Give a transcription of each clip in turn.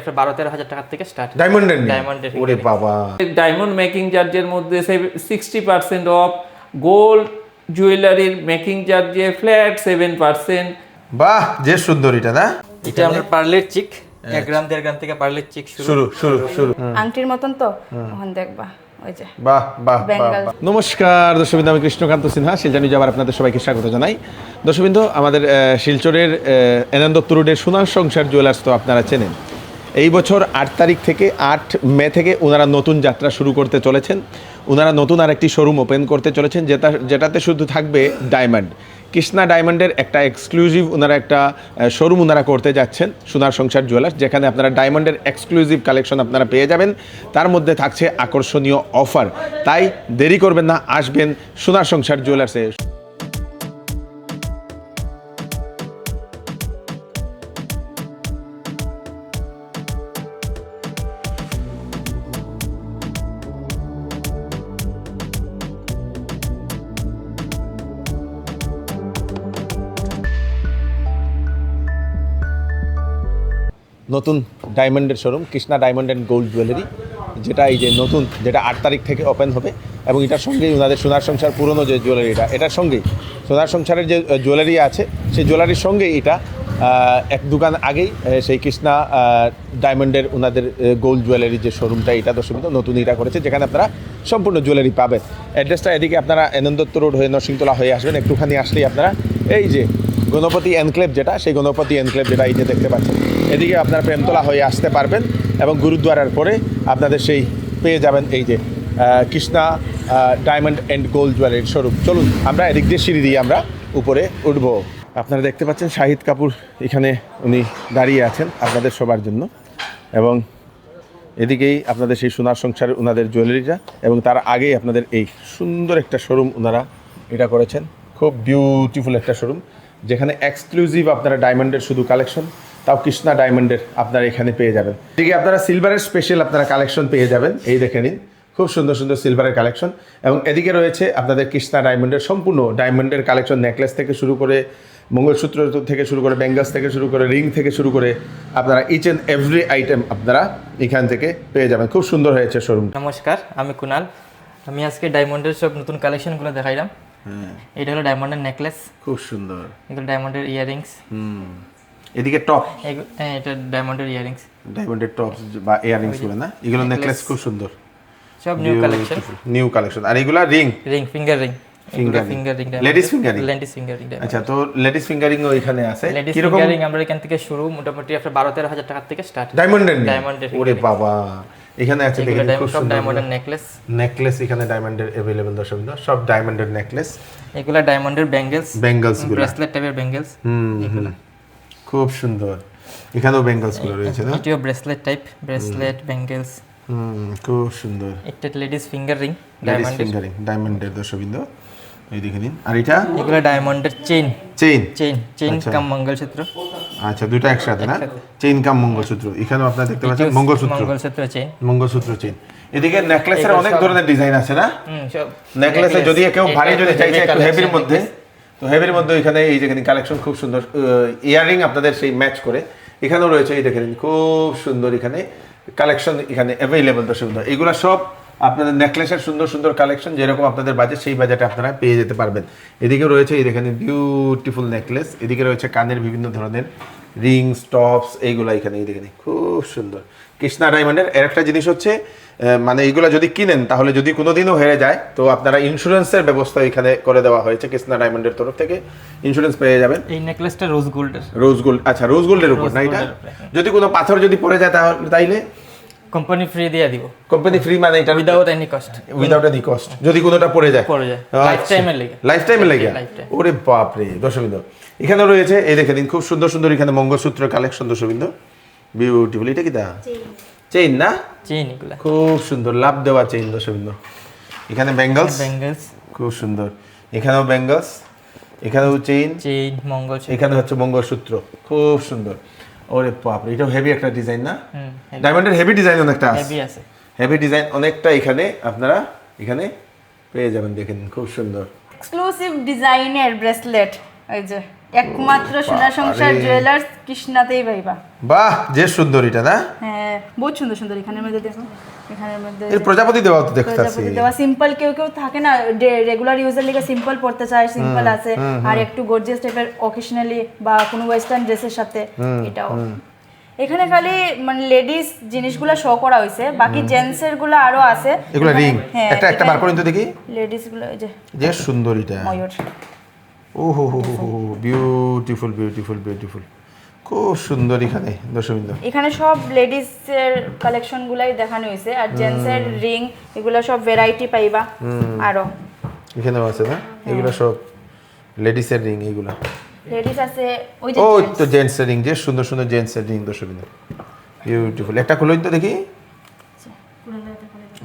আপনার 12-13 হাজার টাকা থেকে স্টার্ট। ডায়মন্ডের ওরে ফিঙ্গারিং। বাবা, ডায়মন্ড মেকিং চার্জের মধ্যে 60% অফ, গোল্ড জুয়েলারির মেকিং চার্জে ফ্ল্যাট 7%। বাহ যে সুন্দর এটা না, এটা আপনার পার্লের চিক, 1 গ্রাম 1.5 গ্রাম থেকে পার্লের চিক শুরু। আংটির মতন তো ওখান দেখবা ওই যে বাহ বাহ বেঙ্গল। নমস্কার দর্শকবৃন্দ, আমি কৃষ্ণকান্ত সিনহা শিলচর নিউজে আবার আপনাদের সবাইকে স্বাগত জানাই। দর্শকবৃন্দ, আমাদের শিলচরের এনান দত্ত রোডের সুনাম সংসার জুয়েলার্স তো আপনারা চেনেন। এই বছর 8 তারিখ থেকে 8 মে থেকে ওনারা নতুন যাত্রা শুরু করতে চলেছেন। ওনারা নতুন আরেকটি শোরুম ওপেন করতে চলেছেন, যেটাতে শুধু থাকবে ডায়মন্ড। কৃষ্ণা ডায়মন্ডের একটা এক্সক্লুসিভ ওনারা একটা শোরুম ওনারা করতে যাচ্ছেন, সোনার সংসার জুয়েলার্স, যেখানে আপনারা ডায়মন্ডের এক্সক্লুসিভ কালেকশন আপনারা পেয়ে যাবেন। তার মধ্যে থাকছে আকর্ষণীয় অফার। তাই দেরি করবেন না, আসবেন সোনার সংসার জুয়েলার্সে। নতুন ডায়মন্ডের showroom Krishna diamond and gold jewellery, যেটা এই যে নতুন, যেটা 8 তারিখ থেকে ওপেন হবে। এবং এটার সঙ্গেই ওনাদের সোনার সংসার পুরনো যে জুয়েলারিটা, এটার সঙ্গেই সোনার সংসারের যে জুয়েলারি আছে সেই জুয়েলারির সঙ্গেই এটা এক দোকান আগেই সেই কৃষ্ণা ডায়মন্ডের ওনাদের গোল্ড জুয়েলারি যে শোরুমটা, এটা দর্শকবৃন্দ নতুন এটা করেছে, যেখানে আপনারা সম্পূর্ণ জুয়েলারি পাবেন। অ্যাড্রেসটা এদিকে আপনারা এনান দত্ত রোড হয়ে নরসিংতলা হয়ে আসবেন। একটুখানি আসলেই আপনারা এই যে গণপতি এনক্লেভ, যেটা সেই গণপতি এনক্লেভ যেটা এই যে দেখতে পাচ্ছেন, এদিকে আপনারা প্রেমতলা হয়ে আসতে পারবেন এবং গুরুদ্বারার পরে আপনাদের সেই পেয়ে যাবেন এই যে কৃষ্ণা ডায়মন্ড অ্যান্ড গোল্ড জুয়েলারির শোরুম। চলুন আমরা এদিক দিয়ে সিঁড়ি দিয়ে আমরা উপরে উঠবো। আপনারা দেখতে পাচ্ছেন শাহিদ কাপুর এখানে উনি দাঁড়িয়ে আছেন আপনাদের সবার জন্য, এবং এদিকেই আপনাদের সেই সোনার সংসারের ওনাদের জুয়েলারিটা, এবং তার আগেই আপনাদের এই সুন্দর একটা শোরুম ওনারা এটা করেছেন। খুব বিউটিফুল একটা শোরুম, যেখানে এক্সক্লুসিভ আপনারা ডায়মন্ডের শুধু কালেকশন, তাও কৃষ্ণা ডায়মন্ডের আপনারা এখানে পেয়ে যাবেন। এদিকে আপনারা সিলভারের স্পেশাল আপনারা কালেকশন পেয়ে যাবেন, এই দেখে নিন খুব সুন্দর সুন্দর সিলভারের কালেকশন। এবং এদিকে রয়েছে আপনাদের কৃষ্ণা ডায়মন্ডের সম্পূর্ণ ডায়মন্ডের কালেকশন, নেকলেস থেকে শুরু করে মঙ্গলসূত্র থেকে শুরু করে ব্যাঙ্গলস থেকে শুরু করে রিং থেকে শুরু করে আপনারা ইচ অ্যান্ড এভরি আইটেম আপনারা এখান থেকে পেয়ে যাবেন। খুব সুন্দর হয়েছে শোরুম। নমস্কার, আমি কুনাল। আমি আজকে ডায়মন্ডের সব নতুন কালেকশনগুলো দেখাইলাম। এটা হলো ডায়মন্ডের নেকলেস, খুব সুন্দর। এগুলো ডায়মন্ডের ইয়ারিংস। এদিকে টপ, হ্যাঁ, এটা ডায়মন্ডের ইয়ারিংস, ডায়মন্ডের টপস বা ইয়ারিংস গুলো না, এগুলো নেকলেস খুব সুন্দর, সব নিউ কালেকশন। New collection. আর এগুলা ring, finger ring, finger ring, ladies finger ring. Ladies finger ring. আচ্ছা, তো লেডিস ফিঙ্গারিং ও এখানে আছে। লেডিস কি রকম ফিঙ্গার রিং আমরা এখান থেকে শুরু, মোটামুটি আপনার 12-13 হাজার টাকা থেকে স্টার্ট। ডায়মন্ডের? ডায়মন্ডের ওরে বাবা, এখানে আছে দেখেন খুব সুন্দর ডায়মন্ডের নেকলেস। নেকলেস এখানে ডায়মন্ডের अवेलेबल দর্শকবৃন্দ, সব ডায়মন্ডের নেকলেস। এগুলা ডায়মন্ডের ব্যাঙ্গেলস, গুলো ব্রেসলেট টাইপের ব্যাঙ্গেলস। খুব সুন্দর। এখানেও ব্যাঙ্গেলস গুলো রয়েছে না, এটিও ব্রেসলেট টাইপ, ব্রেসলেট ব্যাঙ্গেলস। খুব সুন্দর। এটা ladies finger ring, ladies fingering ডায়মন্ডের দর্শকবৃন্দ, এই দেখে নিন। আর এটা এগুলা ডায়মন্ডের চেইন, চেইন কাম মঙ্গলসূত্র। আচ্ছা, দুটো একসাথে না, চেইন কাম মঙ্গলসূত্র। এখানেও আপনারা দেখতে পাচ্ছেন মঙ্গলসূত্র চেইন। এদিকে নেকলেসের অনেক ধরনের ডিজাইন আছে না, সব নেকলেসে যদি কেউ ভারী যদি চাইছে একটু হেভির মধ্যে, তো হেভির মধ্যে এখানে এই দেখেন কালেকশন খুব সুন্দর। ইয়াররিং আপনাদের সেই ম্যাচ করে এখানেও রয়েছে, এই দেখেন খুব সুন্দর এখানে কালেকশন এখানে অ্যাভেলেবল দর্শক। এগুলো সব আপনাদের নেকলেসের সুন্দর সুন্দর কালেকশন, যেরকম আপনাদের বাজেট সেই বাজেটে আপনারা পেয়ে যেতে পারবেন। এদিকে রয়েছে এই দেখেন বিউটিফুল নেকলেস, এদিকে রয়েছে কানের বিভিন্ন ধরনের রিংস, টপস, এইগুলো এখানে এই দেখেন খুব সুন্দর। কৃষ্ণা ডায়মন্ডের এর একটা জিনিস হচ্ছে, মানে এইগুলা যদি কিনেন তাহলে যদি কোনোদিনও হেরে যায় তো আপনারা ইন্স্যুরেন্সের ব্যবস্থা এখানে করে দেওয়া হয়েছে কৃষ্ণা ডায়মন্ডের তরফ থেকে, ইন্স্যুরেন্স পেয়ে যাবেন। এই নেকলেসটা রোজ গোল্ডের। রোজ গোল্ড, আচ্ছা রোজ গোল্ডের উপর না এটা? যদি কোনো পাথর যদি পড়ে যায় তাইলে কোম্পানি ফ্রি দিয়ে দিব। কোম্পানি ফ্রি মানে এটা উইদাউট এনি কস্ট, যদি কোনোটা পড়ে যায় লাইফ টাইমের লেগে। ওরে বাপ রে দর্শকবৃন্দ, এখানে রয়েছে এই দেখে দিন খুব সুন্দর সুন্দর এখানে মঙ্গলসূত্র কালেকশন দর্শকবৃন্দ, বিউটিফুল। এটা কি দা চেইন না? চেইন এগুলা খুব সুন্দর, লাভ দেওয়া চেইন দর্শকবৃন্দ। এখানে ব্যাঙ্গলস খুব সুন্দর, এখানেও ব্যাঙ্গলস, এখানেও চেইন, মঙ্গলসূত্র, এখানে হচ্ছে মঙ্গলসূত্র, খুব সুন্দর। ওরে বাপ রে, এটাও হেভি একটা ডিজাইন না? ডায়মন্ডের হেভি ডিজাইন অনেকটা আছে, হেভি ডিজাইন অনেকটা এখানে আপনারা এখানে পেয়ে যাবেন। দেখেন খুব সুন্দর এক্সক্লুসিভ ডিজাইনের ব্রেসলেট, এই যে একমাত্র সোনার সংসার বাবারে। জুয়েলার্স কৃষ্ণাতেই পাইবা। বাহ, যে সুন্দর এটা না? হ্যাঁ, বহুত সুন্দর সুন্দর। এখানের মধ্যে দেখো, এখানের মধ্যে এর প্রজাপতি দেওয়া তো দেখতেছি। প্রজাপতি দেওয়া সিম্পল, কেউ কেউ থাকে না রেগুলার ইউজার লিগে সিম্পল পড়তে চায়, সিম্পল আছে, আর একটু গর্জিয়াস টাইপের অকেশনালি বা কোনো ওয়েস্টার্ন ড্রেসের সাথে এটাও। এখানে খালি মানে লেডিস জিনিসগুলো শো করা হয়েছে, বাকি জেন্টসের গুলো আরো আছে। এগুলো রিং, হ্যাঁ, একটা একটা বার করেন তো দেখি। লেডিস গুলো এই যে যে সুন্দর এটা। ময়ূর। ও হো হো হো বিউটিফুল বিউটিফুল বিউটিফুল, খুব সুন্দর। এখানে দর্শকবৃন্দ, এখানে সব লেডিস এর কালেকশন গুলাই দেখানো হয়েছে, আর জেন্টস এর রিং এগুলো সব ভ্যারাইটি পাইবা আরো। এখানেও আছে না? এগুলো সব লেডিসের রিং। এগুলো লেডিস আছে, ওই যে ও gents। তো জেন্টসের রিং, যে সুন্দর সুন্দর জেন্টসের রিং দর্শকবৃন্দ, বিউটিফুল। একটা খুলুন তো দেখি।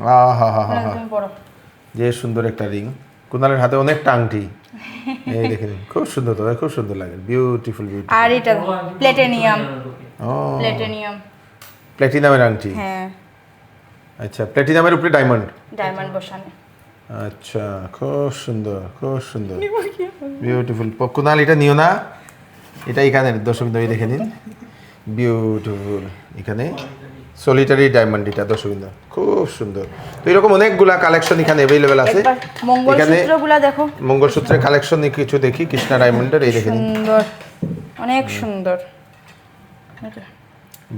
হা হা হা হা, তুমি পড়ো। যে সুন্দর একটা রিং। কুনালের হাতে অনেকটা আংটি, এই দেখেন, খুব সুন্দর। তো খুব সুন্দর লাগে, বিউটিফুল বিউটিফুল। আর এটা প্লেটিনিয়াম, ও, প্লেটিনিয়াম। প্ল্যাটিনামের আংটি। হ্যাঁ, আচ্ছা, প্ল্যাটিনামের উপরে ডায়মন্ড। ডায়মন্ড বসানো। আচ্ছা, খুব সুন্দর খুব সুন্দর, বিউটিফুল। কুনাল এটা নিও না, এটা এখানে দর্শক এই দেখে নিন, বিউটিফুল। এখানে সলিটারি ডায়মন্ড, এটা দর্শক খুব সুন্দর। তো এরকম অনেকগুলা কালেকশন এখানে অ্যাভেলেবেল আছে। একবার মঙ্গলসূত্রগুলো দেখো, মঙ্গলসূত্রের কালেকশন কিছু দেখি। কৃষ্ণা ডায়মন্ডের এই দেখে নিন, সুন্দর, অনেক সুন্দর।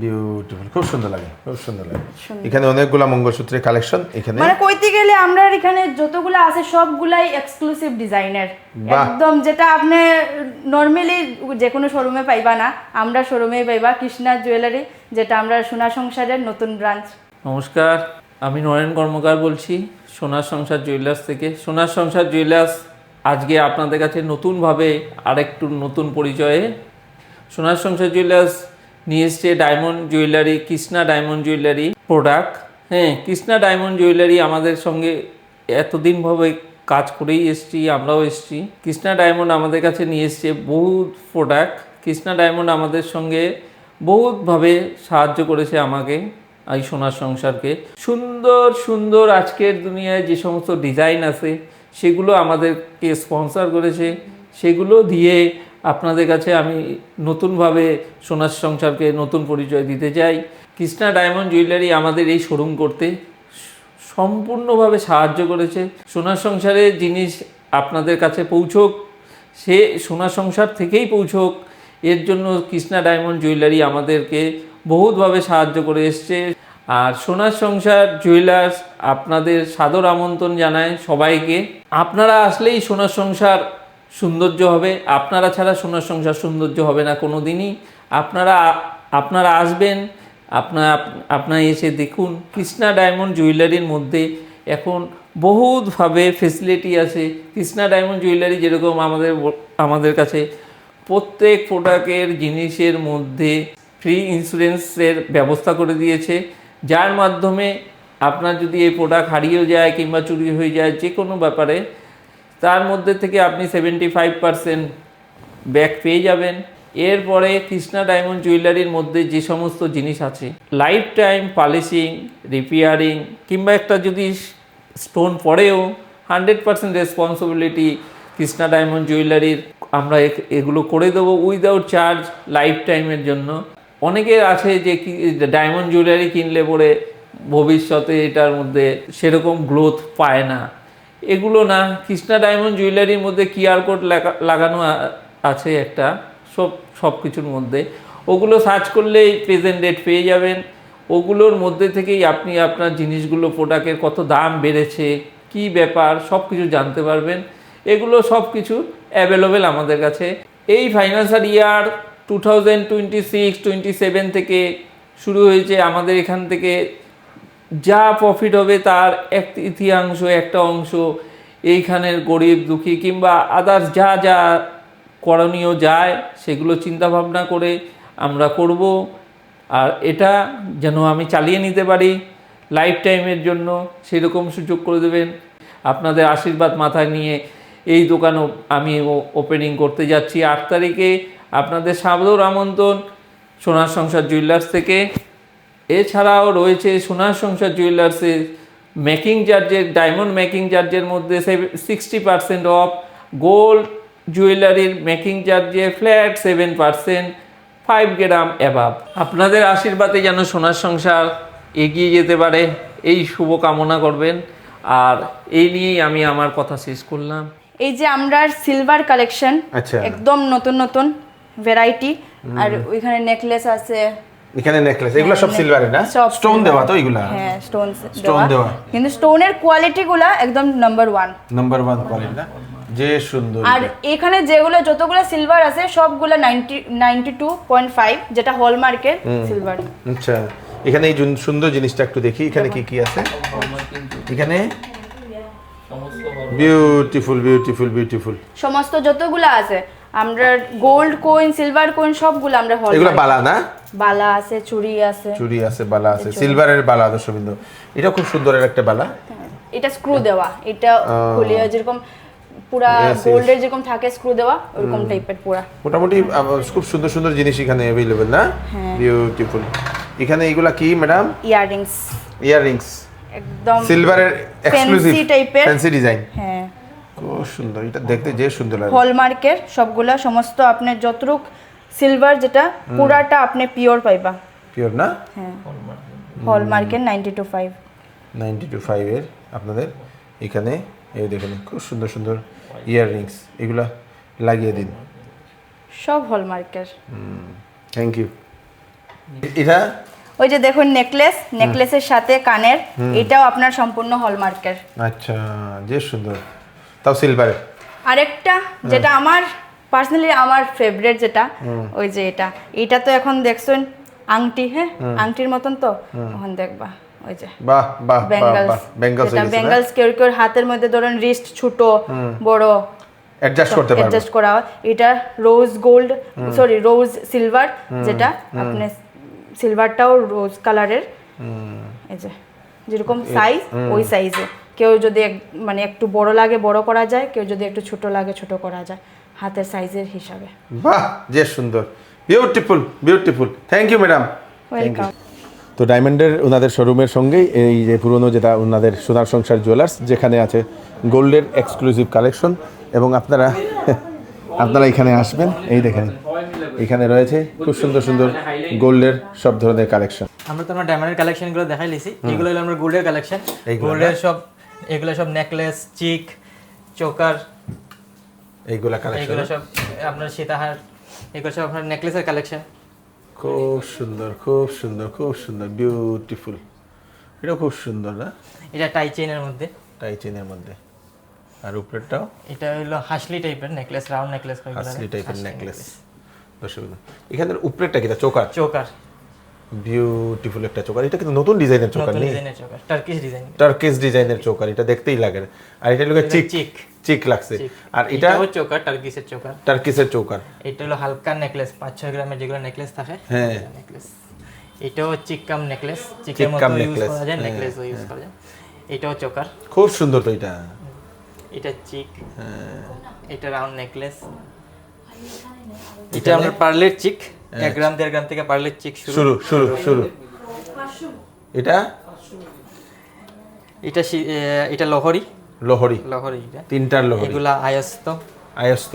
বিউটিফুল, খুব সুন্দর লাগে, খুব সুন্দর লাগে। সুন্দর। এখানে অনেকগুলা মঙ্গলসূত্রের কালেকশন এখানে। মানে কইতে গেলে আমরা এখানে যতগুলো আছে সবগুলাই এক্সক্লুসিভ ডিজাইনের, বাহ। একদম যেটা আপনি নরমালি যে কোনো শোরুমে পাইবা না, আমরা শোরুমেই পাইবা। কৃষ্ণা জুয়েলারি, যেটা আমরা সোনা সংসারের নতুন ব্রাঞ্চ। নমস্কার, আমি নরেন কর্মকার বলছি সোনার সংসার জুয়েলার্স থেকে। সোনার সংসার জুয়েলার্স আজকে আপনাদের কাছে নতুনভাবে আরেকটু নতুন পরিচয়ে সোনার সংসার জুয়েলার্স নিয়ে এসছে diamond jewellery, Krishna diamond jewellery product. হ্যাঁ, কৃষ্ণা ডায়মন্ড জুয়েলারি আমাদের সঙ্গে এতদিনভাবে কাজ করেই এসছি, আমরাও এসছি। কৃষ্ণা ডায়মন্ড আমাদের কাছে নিয়ে এসছে বহুত প্রোডাক্ট। কৃষ্ণা ডায়মন্ড আমাদের সঙ্গে বহুতভাবে সাহায্য করেছে আমাকে, এই সোনার সংসারকে। সুন্দর সুন্দর আজকের দুনিয়ায় যে সমস্ত ডিজাইন আছে সেগুলো আমাদেরকে স্পন্সর করেছে, সেগুলো দিয়ে আপনাদের কাছে আমি নতুনভাবে সোনার সংসারকে নতুন পরিচয় দিতে চাই। কৃষ্ণা ডায়মন্ড জুয়েলারি আমাদের এই শোরুম করতে সম্পূর্ণভাবে সাহায্য করেছে। সোনার সংসারের জিনিস আপনাদের কাছে পৌঁছোক, সে সোনার সংসার থেকেই পৌঁছোক, এর জন্য কৃষ্ণা ডায়মন্ড জুয়েলারি আমাদেরকে বহুতভাবে সাহায্য করে এসছে। আর সোনার সংসার জুয়েলার্স আপনাদের সাদর আমন্ত্রণ জানায় সবাইকে। আপনারা আসলেই সোনার সংসার সৌন্দর্য হবে, আপনারা ছাড়া সোনার সংসার সৌন্দর্য হবে না কোনো দিনই। আপনারা আসবেন, আপনারা এসে দেখুন। কৃষ্ণা ডায়মন্ড জুয়েলারির মধ্যে এখন বহুতভাবে ফেসিলিটি আছে। কৃষ্ণা ডায়মন্ড জুয়েলারি যেরকম আমাদের কাছে প্রত্যেক প্রোডাক্টের জিনিসের মধ্যে ফ্রি ইন্স্যুরেন্সের ব্যবস্থা করে দিয়েছে, যার মাধ্যমে আপনার যদি এই প্রোডাক্ট হারিয়েও যায় কিংবা চুরি হয়ে যায় যে কোনো ব্যাপারে, তার মধ্যে থেকে আপনি 75% ব্যাক পেয়ে যাবেন। এরপরে কৃষ্ণা ডায়মন্ড জুয়েলারির মধ্যে যে সমস্ত জিনিস আছে, লাইফ টাইম পলিশিং, রিপেয়ারিং কিংবা একটা যদি স্টোন পড়েও 100% রেসপন্সিবিলিটি কৃষ্ণা ডায়মন্ড জুয়েলারির, আমরা এগুলো করে দেবো উইদাউট চার্জ লাইফ টাইমের জন্য। অনেকের আছে যে ডায়মন্ড জুয়েলারি কিনলে পরে ভবিষ্যতে এটার মধ্যে সেরকম গ্রোথ পায় না, এগুলো না। কৃষ্ণা ডায়মন্ড জুয়েলারির মধ্যে কিউআর কোড লাগানো আছে একটা, সব কিছুর মধ্যে। ওগুলো সার্চ করলেই প্রেজেন্ট ডেট পেয়ে যাবেন। ওগুলোর মধ্যে থেকেই আপনি আপনার জিনিসগুলো, প্রোডাক্টের কত দাম বেড়েছে, কি ব্যাপার, সব কিছু জানতে পারবেন। এগুলো সব কিছু অ্যাভেলেবেল আমাদের কাছে। এই ফাইন্যান্সিয়াল ইয়ার 2026-27 থেকে শুরু হয়েছে। আমাদের এখান থেকে যা প্রফিট হবে তার এক তৃতীয়াংশ, একটা অংশ এইখানের গরিব দুঃখী কিংবা আদার্স যা যা করণীয় যায় সেগুলো চিন্তাভাবনা করে আমরা করব। আর এটা যেন আমি চালিয়ে নিতে পারি লাইফ টাইমের জন্য, সেরকম সুযোগ করে দেবেন। আপনাদের আশীর্বাদ মাথায় নিয়ে এই দোকানও আমি ওপেনিং করতে যাচ্ছি 8 তারিখে। আপনাদের সাদর আমন্ত্রণ সোনার সংসার জুয়েলার্স থেকে। এছাড়াও রয়েছে সোনার সংসার জুয়েলার্সের মেকিং চার্জের, ডায়মন্ড মেকিং চার্জের মধ্যে 60% অফ, গোল্ড জুয়েলারির মেকিং চার্জে ফ্ল্যাট 7%, 5 গ্রাম অ্যাবাভ। আপনাদের আশীর্বাদে যেন সোনার সংসার এগিয়ে যেতে পারে এই শুভ কামনা করবেন। আর এই নিয়েই আমি আমার কথা শেষ করলাম। এই যে আমরা সিলভার কালেকশন, আচ্ছা। একদম নতুন নতুন ভ্যারাইটি, আর ওইখানে নেকলেস আছে। এখানে নেকলেস এগুলো সব হ্যাঁ, সিলভারের না? সব স্টোন silver। দেওয়া তো এগুলা? হ্যাঁ, স্টোন Stone দেওয়া। কিন্তু স্টোনের কোয়ালিটি গুলা একদম নাম্বার 1। নাম্বার 1 কোয়ালিটি না? যে সুন্দর। আর এখানে যেগুলো যতগুলো সিলভার আছে সবগুলো 92.5, যেটা হলমার্কের সিলভার। আচ্ছা, এখানে এই সুন্দর জিনিসটা একটু দেখি, এখানে কি কি আছে এখানে? Beautiful beautiful beautiful. সমস্ত যতগুলো আছে আমরা গোল্ড কয়েন, সিলভার কয়েন সবগুলো আমরা এগুলো হলমার্ক। বালা না? বালা আছে, চুড়ি আছে। চুড়ি আছে, বালা আছে, সিলভারের বালা দর্শকবৃন্দ। এটা খুব সুন্দরের একটা বালা। এটা স্ক্রু দেওয়া, এটা খুলে যেরকম পুরা Yes, yes. গোল্ডের যেরকম থাকে স্ক্রু দেওয়া ওরকম টাইপের পুরা। মোটামুটি খুব সুন্দর সুন্দর জিনিস এখানে অ্যাভেলেবেল না? বিউটিফুল। এখানে এগুলা কি ম্যাডাম? ইয়াররিংস, ইয়াররিংস একদম সিলভারের এক্সক্লুসিভ ফ্যান্সি টাইপের, ফ্যান্সি ডিজাইন। হ্যাঁ, খুব সুন্দর, এটা দেখতে যে সুন্দর লাগে। হলমার্কের সবগুলা, সমস্ত আপনার যতটুক সিলভার যেটা পুরাটা আপনি পিওর পাইবা। পিওর না? হ্যাঁ, হলমার্কের 92.5। 92.5 এর আপনাদের এখানে এই দেখুন খুব সুন্দর সুন্দর ইয়াররিংস, এগুলা লাগিয়ে দিন। সব হলমার্কের। Thank you. এটা ওই যে দেখুন নেকলেস, নেকলেসের সাথে কানের, এটাও আপনার সম্পূর্ণ হলমার্কের। আচ্ছা, যে সুন্দর, তাও সিলভারের। আরেকটা যেটা আমার পার্সোনালি আমার ফেভারিট, যেটা ওই যে এটা তো এখন দেখছেন আংটি, হ্যাঁ আংটির মতন তো, এখন দেখবা ওই যে বাহ বাহ বাহ বেঙ্গলস, বাহ, বেঙ্গলস এটা বেঙ্গলস কেউ কেউ হাতের মধ্যে ধরেন রিস্ট ছোট বড় অ্যাডজাস্ট করতে পারবে। অ্যাডজাস্ট করা হয়। এটা রোজ গোল্ড, সরি রোজ সিলভার, যেটা আপনি সিলভারটাও রোজ কালারের, এই যে যেরকম সাইজ ওই সাইজে। কেউ যদি মানে একটু বড় লাগে বড় করা যায়, কেউ যদি একটু ছোট লাগে ছোট করা যায়, হাতের সাইজের হিসাবে। বাহ, যে সুন্দর, beautiful beautiful. Thank you madam. Welcome. তো ডায়মন্ডের ওনাদের শোরুমের সঙ্গেই এই যে পুরনো যেটা ওনাদের সোনার সংসার জুয়েলার্স, যেখানে আছে গোল্ডের এক্সক্লুসিভ কালেকশন, এবং আপনারা এখানে আসবেন। এই দেখেন এখানে রয়েছে খুব সুন্দর সুন্দর গোল্ডের সব ধরনের কালেকশন। আমরা তো আমরা ডায়মন্ডের কালেকশনগুলো দেখাই লিছি, এগুলো হলো আমরা গোল্ডের কালেকশন। এইগুলো গোল্ডের সব এগুলো সব নেকলেস, চিক, চোকার, এইগুলা কালেকশন এগুলো সব আপনার সীতাহার, এগুলো সব আপনার নেকলেসের কালেকশন। খুব সুন্দর খুব সুন্দর খুব সুন্দর, বিউটিফুল। এটা খুব সুন্দর না? এটা টাই চেইনের মধ্যে, টাই চেনের মধ্যে। আর উপরেরটাও এটা হলো হাসলি টাইপের নেকলেস, রাউন্ড নেকলেস, আসলি টাইপের নেকলেস। দর্শক, এখানের উপরেরটা কি? চোকার। চোকার, বিউটিফুল একটা চোকার। এটা কিন্তু নতুন ডিজাইনের চোকার নতুন নেই? ডিজাইনের চোকার, টার্কিশ ডিজাইন, টার্কিশ ডিজাইনের চোকার, এটা দেখতেই লাগে। আর এটা লোকে চিক চিক চিক লাগছে। চিক। আর এটা এটাও চোকার, টার্কিশের চোকার। টার্কিশের চোকার। এটা হলো হালকা নেকলেস, 5-6 গ্রামের যেগুলো নেকলেস থাকে, হ্যাঁ। নেকলেস। এটাও চিককাম নেকলেস, চিকের চিককাম মতো ইউজ necklace, করা যায়, হ্যাঁ, নেকলেসও ইউজ করা যায়। এটাও চোকার, খুব সুন্দর তো এটা। এটা চিক, এটা রাউন্ড নেকলেস। এটা আমরা পার্লের চিক, 1 গ্রাম 1.5 গ্রাম থেকে পার্লের চিক শুরু শুরু শুরু। এটা এটা এটা লহরি, লোহরি, লহরি এটা। তিনটার লোহরি। এগুলা আয়স্ত, আয়স্ত,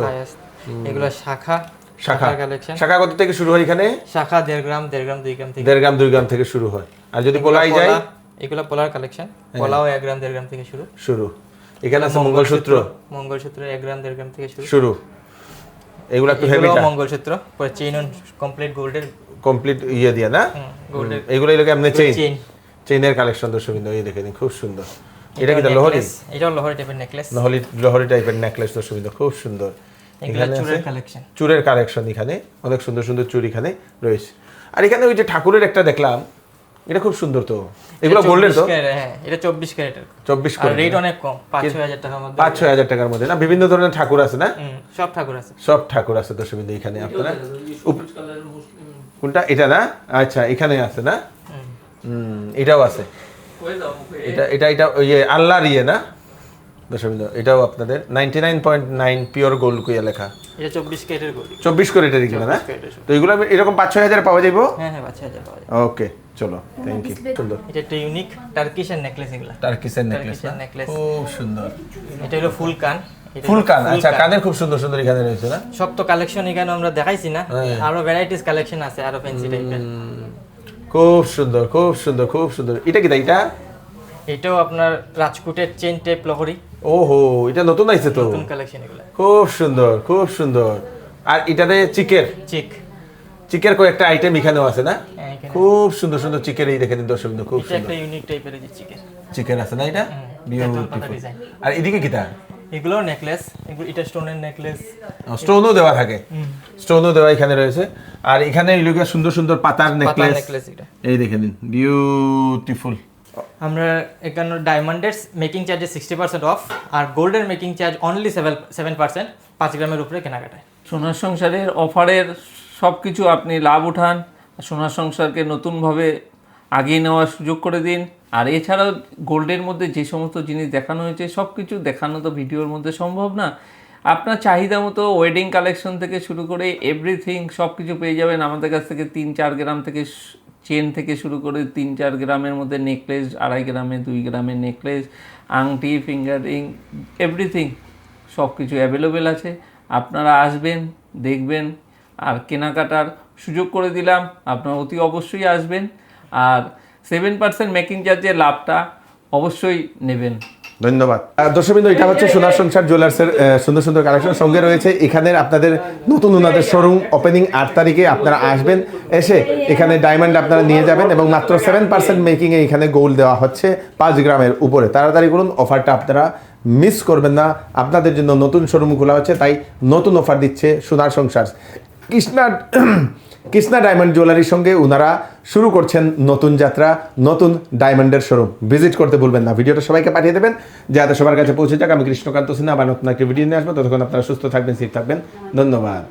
এগুলা শাখা, শাখা কালেকশন। শাখা কত থেকে শুরু হয় এখানে? শাখা 1.5 গ্রাম 1.5 গ্রাম 2 গ্রাম থেকে, 1.5 গ্রাম 2 গ্রাম থেকে শুরু হয়। আর যদি পোলাই যায়, এগুলা পোলার কালেকশন, পোলাও 1 গ্রাম 1.5 গ্রাম থেকে শুরু। শুরু। এখানে আছে মঙ্গলসূত্র, মঙ্গলসূত্র 1 গ্রাম 1.5 গ্রাম থেকে শুরু। শুরু। এগুলো একটু হেভি, এগুলো মঙ্গলসূত্র, পরে চেইন অন কমপ্লিট গোল্ডের, কমপ্লিট ইয়ে দিয়া না? গোল্ডের এগুলো লোকে এমনি চেইন, চেইন, চেইনের কালেকশন দর্শক বিন্দু। এই দেখেন খুব সুন্দর। এটা কি লোহরি? এটাও লোহরি টাইপের নেকলেস, লোহরি টাইপের নেকলেস দর্শক বিন্দু, খুব সুন্দর। এগুলা এখানে চুড়ের আছে কালেকশন, চুরের কালেকশন। এখানে অনেক সুন্দর সুন্দর চুড়ি এখানে রয়েছে। আর এখানে ওই যে ঠাকুরের একটা দেখলাম, এটা খুব সুন্দর তো। এগুলো গোল্ডের তো? হ্যাঁ, এটা 24 ক্যারেটের, 24 আর করে রেট অনেক কম, 5-6 হাজার টাকার মধ্যে। 5-6 হাজার টাকার মধ্যে না? বিভিন্ন ধরনের ঠাকুর আছে না? সব ঠাকুর আছে, সব ঠাকুর আছে দর্শক বিন্দু এখানে। আপনারা কোনটা? এটা না? আচ্ছা, এখানে আছে না? এটাও আছে। এটা এটা এটা ইয়ে আল্লাহর ইয়ে না দর্শক বিন্দু? এটাও আপনাদের 99.9 পিওর গোল্ড কুইয়া লেখা। এটা 24 ক্যারেটের গোল্ড, 24 ক্যারেটের এগুলো না? 24 ক্যারেটের। তো এগুলো এরকম 5-6 হাজার পাওয়া যাইবো? হ্যাঁ হ্যাঁ, 5-6 হাজার পাওয়া যায়। ওকে, চলো, থ্যাংক ইউ। সুন্দর এটা একটা ইউনিক টার্কিশের নেকলেস, এগুলা টার্কিশের নেকলেস, টার্কিশের নেকলেস। খুব সুন্দর। এটা হলো ফুল কান, ফুল কান, full আচ্ছা কান। কানের খুব সুন্দর সুন্দর এখানে রয়েছে না? সব তো কালেকশন এখানে আমরা দেখাইছি না, হ্যাঁ। আরো ভ্যারাইটিস কালেকশন আছে, আরো ফ্যান্সি টাইপের। খুব সুন্দর খুব সুন্দর খুব সুন্দর। এটা কি এটা? এটাও আপনার রাজকোটের চেন টেপ লহরি, ওহো, এটা নতুন আইছে তো, নতুন কালেকশন এগুলো। খুব সুন্দর খুব সুন্দর। আর এটাতে চিকের চিক, চিকের কয়েকটা আইটেম এখানেও আছে না? হ্যাঁ, এখানে খুব সুন্দর সুন্দর চিকের, এই দেখেন দর্শক বিন্দু, খুব এটা সুন্দর একটা ইউনিক টাইপের এই যে চিকের। চিকেন আছে না এটা? তেঁতুল পাতা বিউটিফুল। ডিজাইন। আর এদিকে কিটা? এগুলো নেকলেস, এগুলো এটা স্টোনের নেকলেস। স্টোনও দেওয়া থাকে, স্টোনও দেওয়া এখানে রয়েছে। আর এখানে এই লোকের সুন্দর সুন্দর পাতার নেকলেস, নেকলেস এটা। এই দেখে নিন, বিউটিফুল। আমরা এখানে ডায়মন্ডের মেকিং চার্জে 60% অফ, আর গোল্ডের মেকিং চার্জ অনলি 7%, 5 গ্রামের উপরে কেনাকাটায়। সোনার সংসারের অফারের সব কিছু আপনি লাভ উঠান, সোনার সংসারকে নতুনভাবে আগিয়ে নেওয়ার সুযোগ করে দিন। আর এছাড়াও গোল্ডের মধ্যে যে সমস্ত জিনিস দেখানো হয়েছে সব কিছু দেখানো তো ভিডিওর মধ্যে সম্ভব না। আপনার চাহিদা মতো ওয়েডিং কালেকশন থেকে শুরু করে এভরিথিং সব কিছু পেয়ে যাবেন আমাদের কাছ থেকে। 3-4 গ্রাম থেকে চেন থেকে শুরু করে 3-4 গ্রামের মধ্যে নেকলেস, 2.5 গ্রামে, 2 গ্রামের নেকলেস, আংটি, ফিঙ্গার রিং, এভরিথিং সব কিছু অ্যাভেলেবেল আছে। আপনারা আসবেন, দেখবেন, আর কেনাকাটার সুযোগ করে দিলাম। আপনারা অতি অবশ্যই আসবেন, আর 7% মেকিং চার্জের লাভটা অবশ্যই নেবেন। ধন্যবাদ। দর্শকবৃন্দ, এটা হচ্ছে সোনার সংসার জুয়েলার্সের সুন্দর সুন্দর কালেকশন। সঙ্গে রয়েছে এখানের আপনাদের নতুন ওনাদের শোরুম ওপেনিং 8 তারিখে। আপনারা আসবেন, এসে এখানে ডায়মন্ড আপনারা নিয়ে যাবেন, এবং মাত্র 7% মেকিংয়ে এখানে গোল্ড দেওয়া হচ্ছে 5 গ্রামের উপরে। তাড়াতাড়ি করুন, অফারটা আপনারা মিস করবেন না। আপনাদের জন্য নতুন শোরুম খোলা হচ্ছে, তাই নতুন অফার দিচ্ছে সোনার সংসার। কৃষ্ণা ডায়মন্ড জুয়েলারির সঙ্গে ওনারা শুরু করছেন নতুন যাত্রা, নতুন ডায়মন্ডের শোরুম। ভিজিট করতে ভুলবেন না। ভিডিওটা সবাইকে পাঠিয়ে দেবেন যাতে সবার কাছে পৌঁছে যাক। আমি কৃষ্ণকান্ত সিনহা আবার নতুন একটি ভিডিও নিয়ে আসবো। ততক্ষণ আপনারা সুস্থ থাকবেন, সেফ থাকবেন। ধন্যবাদ।